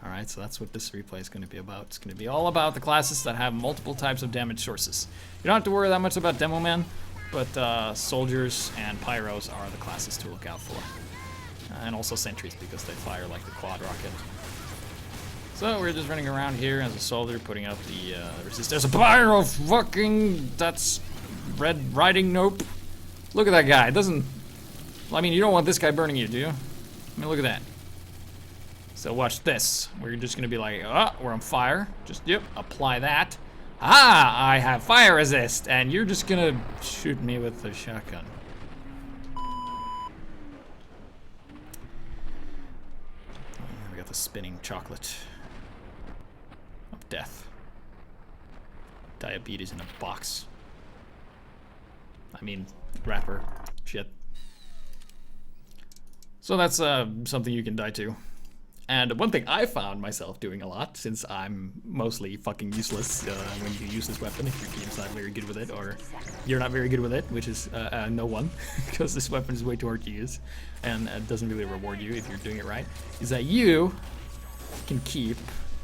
Alright, so that's what this replay is going to be about. It's going to be all about the classes that have multiple types of damage sources. You don't have to worry that much about Demo Man, but soldiers and pyros are the classes to look out for. And also sentries, because they fire like the quad rocket. So we're just running around here as a soldier, putting out the resist. There's a pyro fucking, that's red riding, nope. Look at that guy, it doesn't, I mean, you don't want this guy burning you, do you? I mean, look at that. So watch this. We're just gonna be like, oh, we're on fire. Just, yep, apply that. Ah, I have fire resist, and you're just gonna shoot me with the shotgun. We got the spinning chocolate of death. Diabetes in a box. I mean, wrapper. Shit. So that's something you can die to. And one thing I found myself doing a lot, since I'm mostly fucking useless when you use this weapon, if your team's not very good with it, or you're not very good with it, which is no one, because this weapon is way too hard to use, and it doesn't really reward you if you're doing it right, is that you can keep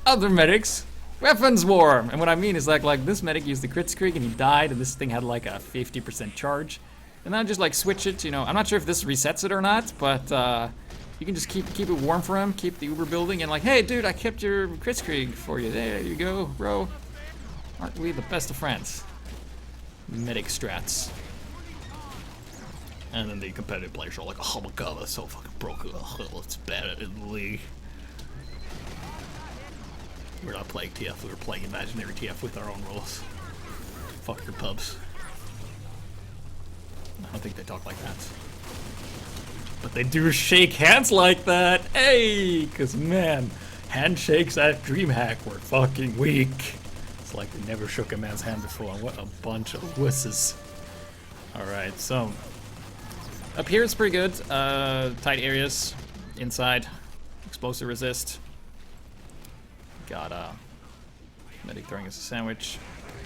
other medics' weapons warm. And what I mean is like this medic used the crit streak and he died, and this thing had like a 50% charge. And then I just like switch it, you know, I'm not sure if this resets it or not, but you can just keep it warm for him, keep the Uber building, and like, hey dude, I kept your crit streak for you. There you go, bro. Aren't we the best of friends? Medic strats. And then the competitive players are like, oh my god, that's so fucking broken. Oh, it's bad in the league. We're not playing TF, we're playing imaginary TF with our own rules. Fuck your pubs. I don't think they talk like that. But they do shake hands like that. Hey, cause man, handshakes at DreamHack were fucking weak. It's like they never shook a man's hand before. What a bunch of wusses. Alright, so up here it's pretty good. Tight areas, inside, explosive resist. Got medic throwing us a sandwich.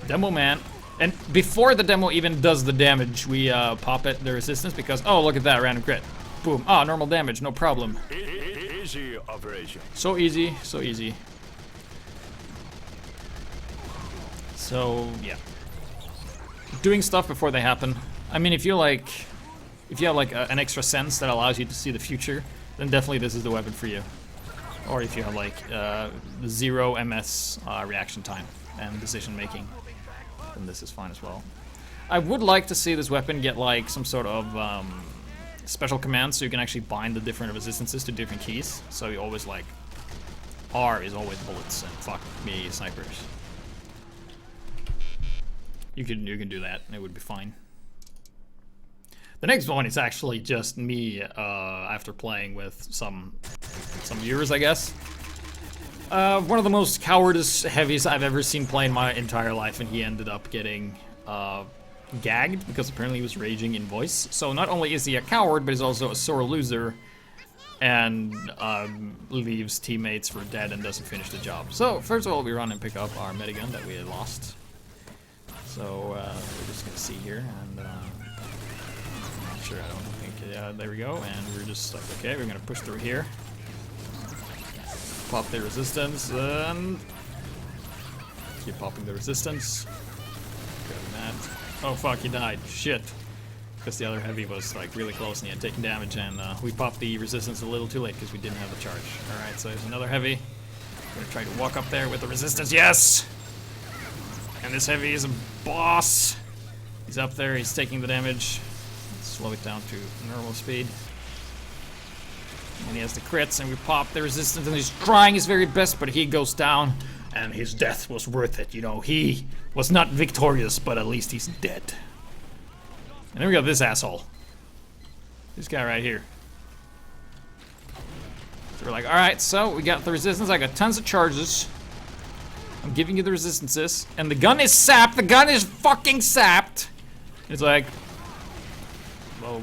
Demo man. And before the demo even does the damage, we pop it, the resistance, because, oh, look at that, random crit. Boom. Ah, normal damage, no problem. Easy operation. So easy, so easy. So, yeah. Doing stuff before they happen. I mean, if you have like an extra sense that allows you to see the future, then definitely this is the weapon for you. Or if you have like 0 MS reaction time and decision making, then this is fine as well. I would like to see this weapon get like some sort of special command so you can actually bind the different resistances to different keys. So you always like, R is always bullets and fuck me snipers. You can do that and it would be fine. The next one is actually just me after playing with some viewers, I guess. One of the most cowardice heavies I've ever seen play in my entire life, and he ended up getting gagged because apparently he was raging in voice. So not only is he a coward, but he's also a sore loser and leaves teammates for dead and doesn't finish the job. So first of all, we run and pick up our medigun that we had lost. So we're just gonna see here, and I'm not sure, I don't think, yeah, there we go. And we're just like, okay, we're gonna push through here. Pop the resistance, and keep popping the resistance. Grabbing that. Oh fuck, he died. Shit. Because the other heavy was like really close and he had taken damage, and we popped the resistance a little too late because we didn't have the charge. Alright, so there's another heavy. I'm gonna try to walk up there with the resistance. Yes! And this heavy is a boss. He's up there, he's taking the damage. Let's slow it down to normal speed. And he has the crits, and we pop the resistance, and he's trying his very best, but he goes down, and his death was worth it. You know, he was not victorious, but at least he's dead. And then we got this asshole. This guy right here. So we're like, alright, so we got the resistance. I got tons of charges. I'm giving you the resistances, and the gun is sapped. The gun is fucking sapped. It's like, well,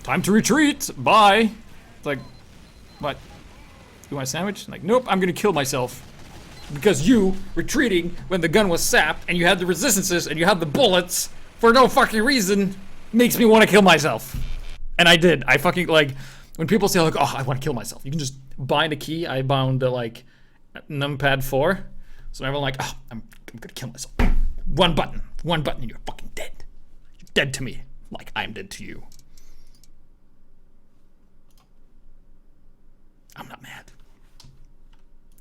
time to retreat. Bye. It's like, what? You want a sandwich? Like, nope, I'm gonna kill myself. Because you retreating when the gun was sapped and you had the resistances and you had the bullets for no fucking reason makes me want to kill myself. And I did. I fucking, like, when people say like, oh, I want to kill myself, you can just bind a key. I bound like numpad 4. So everyone like, oh, I'm gonna kill myself. One button and you're fucking dead. You're dead to me. Like I'm dead to you. I'm not mad.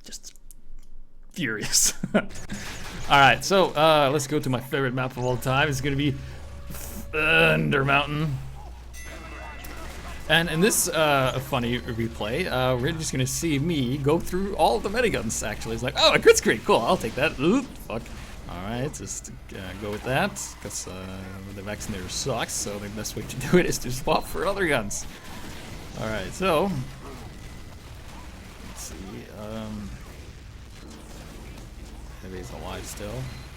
Just furious. Alright, so let's go to my favorite map of all time. It's gonna be Thunder Mountain. And in this funny replay, we're just gonna see me go through all the miniguns actually. It's like, oh, a crit screen, cool, I'll take that. Oop, fuck. Alright, just go with that, because the Vaccinator sucks, so the best way to do it is to swap for other guns. Alright, so let's see, Heavy's alive still.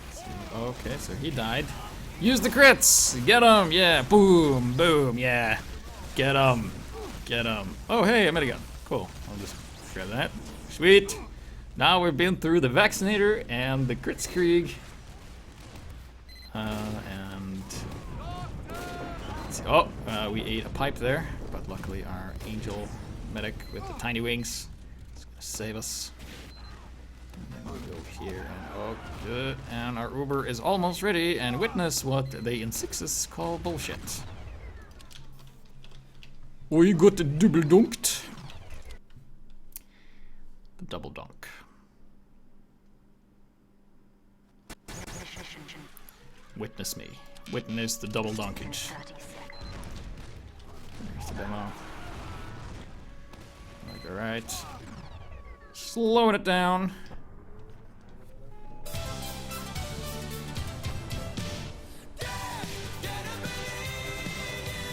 Let's see. Okay, so he died. Use the crits! Get him! Yeah, boom, boom, yeah. Get him. Get him. Oh, hey, a minigun. Cool. I'll just grab that. Sweet. Now we've been through the Vaccinator and the Kritzkrieg. And let's see. Oh, we ate a pipe there, but luckily our angel medic with the tiny wings is gonna save us. And then we go here, and oh, good. And our Uber is almost ready, and witness what they in sixes call bullshit. We got the double dunked. The double dunk. Witness me. Witness the double dunkage. There's the demo. Like, alright. Slowing it down.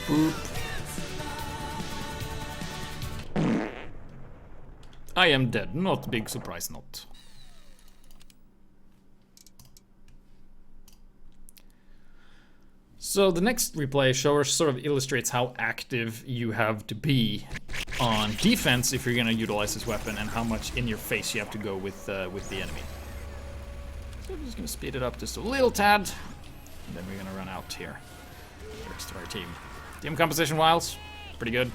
Boop. I am dead. Not big surprise, not. So the next replay sort of illustrates how active you have to be on defense if you're gonna utilize this weapon, and how much in your face you have to go with the enemy. So I'm just gonna speed it up just a little tad, and then we're gonna run out here. The rest of our team. Team composition wise, pretty good.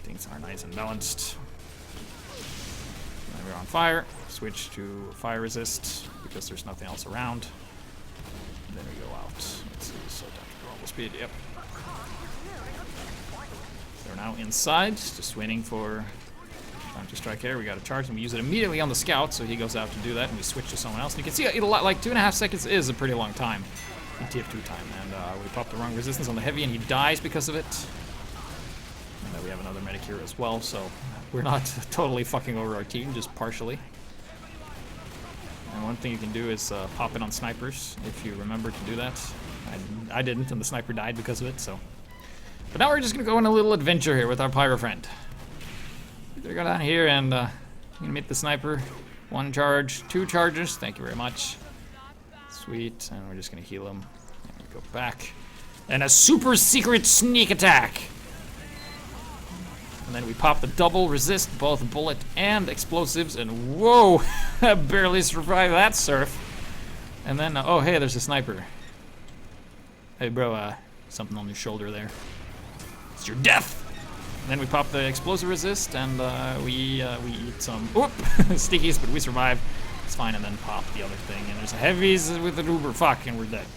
Things are nice and balanced. Then we're on fire. Switch to fire resist because there's nothing else around. And then we go out. Let's see, so down to normal speed. Yep. They're now inside, just waiting for time to strike air. We got a charge, and we use it immediately on the scout, so he goes out to do that, and we switch to someone else. And you can see a lot, like 2.5 seconds is a pretty long time in TF2 time. And we popped the wrong resistance on the heavy, and he dies because of it. And then we have another medic here as well, so we're not totally fucking over our team, just partially. And one thing you can do is pop it on snipers, if you remember to do that. I didn't, and the sniper died because of it, so. But now we're just gonna go on a little adventure here with our pyro friend. We're gonna go down here and I'm gonna meet the sniper. 1 charge, 2 charges, thank you very much. Sweet, and we're just gonna heal him. And we go back. And a super secret sneak attack! And then we pop the double resist, both bullet and explosives, and whoa! I barely survived that surf. And then, oh hey, there's a sniper. Hey bro, something on your shoulder there. It's your death! And then we pop the explosive resist, and we eat some, whoop, stickies, but we survive. It's fine, and then pop the other thing, and there's a heavies with an Uber, fuck, and we're dead.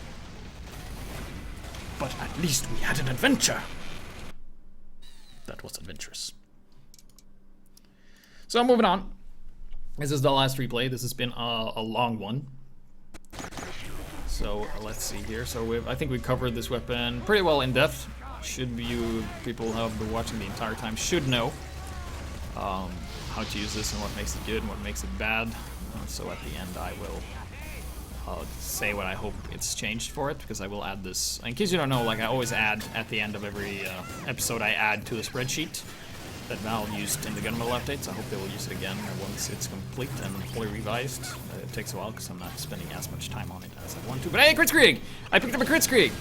But at least we had an adventure. That was adventurous. So moving on. This is the last replay. This has been a long one. So let's see here. So I think we covered this weapon pretty well in depth. People who have been watching the entire time should know how to use this and what makes it good and what makes it bad. So at the end I will say what I hope it's changed for it, because I will add this. In case you don't know, like I always add at the end of every episode, I add to the spreadsheet that Valve used in the gun metal updates. I hope they will use it again once it's complete and fully revised. It takes a while because I'm not spending as much time on it as I want to. But hey, Kritzkrieg! I picked up a Kritzkrieg!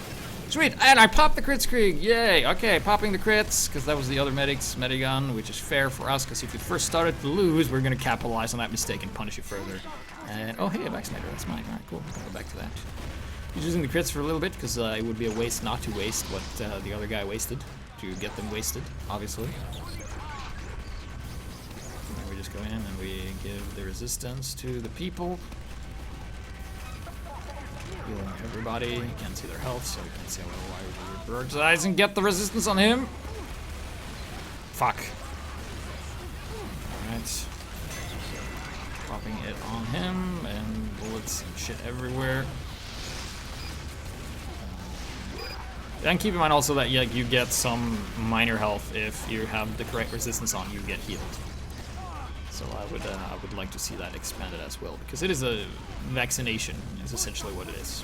Sweet, and I popped the Kritzkrieg! Yay! Okay, popping the crits, because that was the other medic's medigun, which is fair for us, because if you first started to lose, we're gonna capitalize on that mistake and punish you further. And, oh hey, a Vaccinator, that's mine. Alright, cool. I'll go back to that. He's using the crits for a little bit, because it would be a waste not to waste what the other guy wasted, to get them wasted, obviously. And we just go in and we give the resistance to the people. Healing everybody. You can't see their health, so you can't see why we do bird's eyes and get the resistance on him. Fuck. Alright. Popping it on him, and bullets and shit everywhere. Yeah. And keep in mind also that you get some minor health if you have the correct resistance on, you get healed. So I would like to see that expanded as well, because it is a vaccination, is essentially what it is.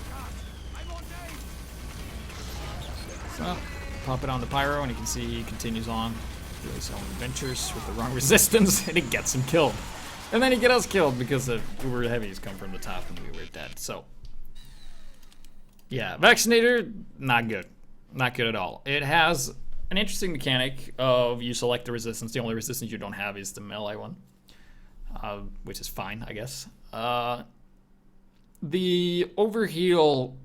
So, pop it on the pyro, and you can see he continues on doing his own adventures with the wrong resistance, and it gets him killed. And then he gets us killed because the Uber heavies come from the top and we were dead. So, yeah, Vaccinator, not good. Not good at all. It has an interesting mechanic of you select the resistance. The only resistance you don't have is the melee one, which is fine, I guess. The overheal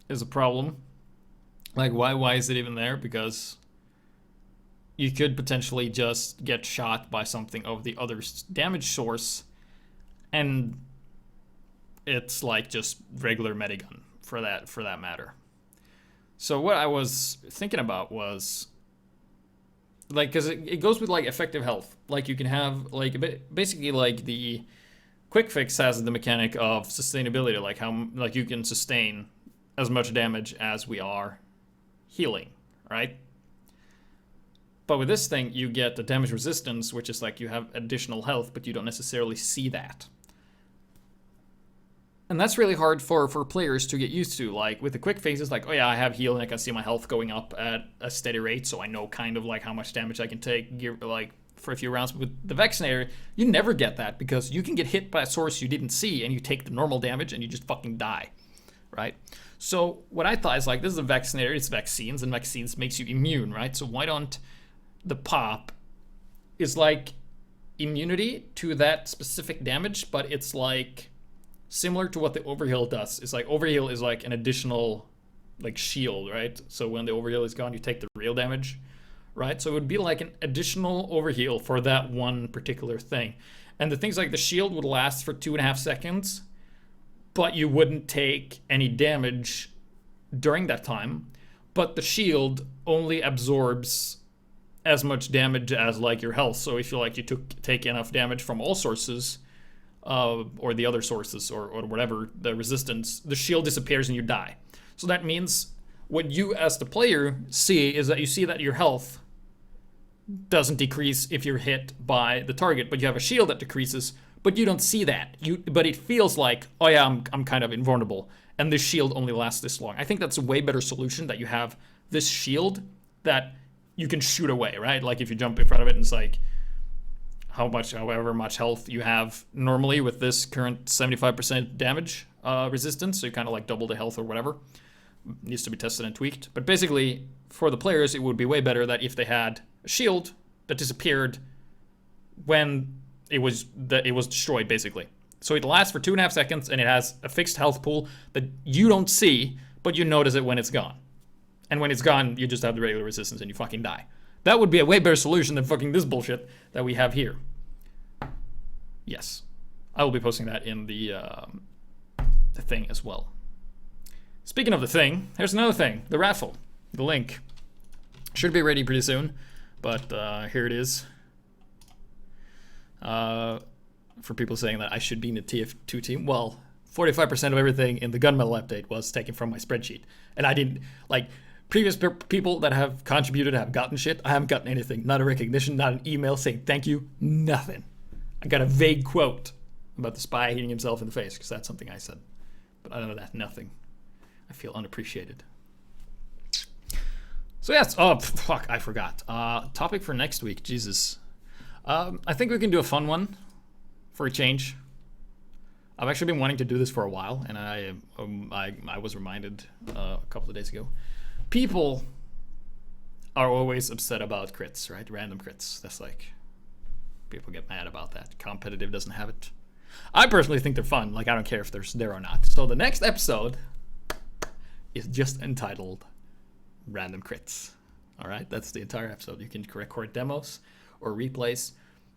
is a problem. Like, why is it even there? Because you could potentially just get shot by something of the other damage source, and it's like just regular medigun for that matter. So what I was thinking about was, like, because it goes with, like, effective health. Like, you can have, like, basically, like, the quick fix has the mechanic of sustainability, like how, like, you can sustain as much damage as we are healing, right? But with this thing, you get the damage resistance, which is like you have additional health, but you don't necessarily see that. And that's really hard for players to get used to. Like, with the quick phases, like, oh yeah, I have heal and I can see my health going up at a steady rate, so I know kind of like how much damage I can take, like, for a few rounds. With the Vaccinator, you never get that, because you can get hit by a source you didn't see and you take the normal damage and you just fucking die, right? So what I thought is, like, this is a Vaccinator, it's vaccines, and vaccines makes you immune, right? So why don't the pop is like immunity to that specific damage, but it's like similar to what the overheal does. It's like overheal is like an additional, like, shield, right? So when the overheal is gone, you take the real damage, right? So it would be like an additional overheal for that one particular thing. And the things like the shield would last for 2.5 seconds, but you wouldn't take any damage during that time. But the shield only absorbs as much damage as, like, your health. So if you, like, you take enough damage from all sources, or the other sources, or whatever, the resistance, the shield disappears and you die. So that means what you as the player see is that you see that your health doesn't decrease if you're hit by the target, but you have a shield that decreases, but you don't see that. But it feels like, oh yeah, I'm kind of invulnerable, and this shield only lasts this long. I think that's a way better solution, that you have this shield that you can shoot away, right? Like, if you jump in front of it and it's like, however much health you have normally with this current 75% damage resistance, so you kind of like double the health or whatever. Needs to be tested and tweaked. But basically, for the players, it would be way better that if they had a shield that disappeared when it was destroyed, basically. So it lasts for 2.5 seconds, and it has a fixed health pool that you don't see, but you notice it when it's gone. And when it's gone, you just have the regular resistance and you fucking die. That would be a way better solution than fucking this bullshit that we have here. Yes. I will be posting that in the thing as well. Speaking of the thing, here's another thing. The raffle. The link. Should be ready pretty soon, but here it is. For people saying that I should be in the TF2 team, well, 45% of everything in the gunmetal update was taken from my spreadsheet. And I didn't, like, previous people that have contributed have gotten shit. I haven't gotten anything. Not a recognition, not an email saying thank you, nothing. I got a vague quote about the spy hitting himself in the face, because that's something I said. But other than that, nothing. I feel unappreciated. So yes, oh fuck, I forgot. Topic for next week, Jesus. I think we can do a fun one for a change. I've actually been wanting to do this for a while, and I was reminded a couple of days ago. People are always upset about crits, right? Random crits. That's like, people get mad about that. Competitive doesn't have it. I personally think they're fun. Like, I don't care if they're there or not. So the next episode is just entitled Random Crits. All right, that's the entire episode. You can record demos or replays.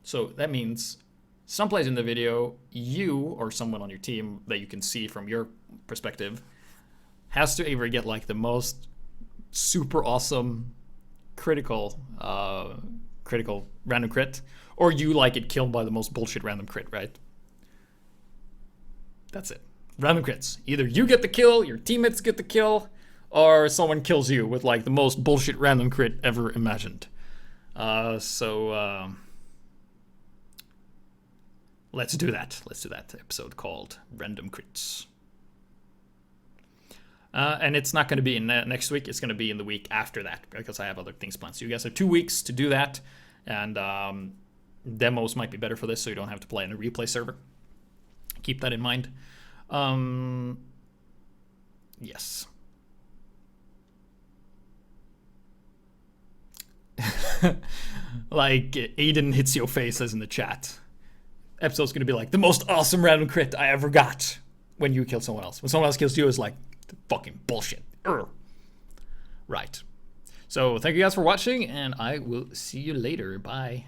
So that means someplace in the video, you or someone on your team that you can see from your perspective has to either get like the most super awesome critical random crit, or you like get killed by the most bullshit random crit, right? That's it. Random crits. Either you get the kill, your teammates get the kill, or someone kills you with like the most bullshit random crit ever imagined. So let's do that. Let's do that episode called Random Crits. And it's not going to be in next week. It's going to be in the week after that, because I have other things planned. So you guys have 2 weeks to do that. And demos might be better for this, so you don't have to play in a replay server. Keep that in mind. Yes. like Aiden hits your face as in the chat. Episode's gonna be like the most awesome random crit I ever got when you kill someone else. When someone else kills you, it's like fucking bullshit. Urgh. Right. So thank you guys for watching, and I will see you later. Bye.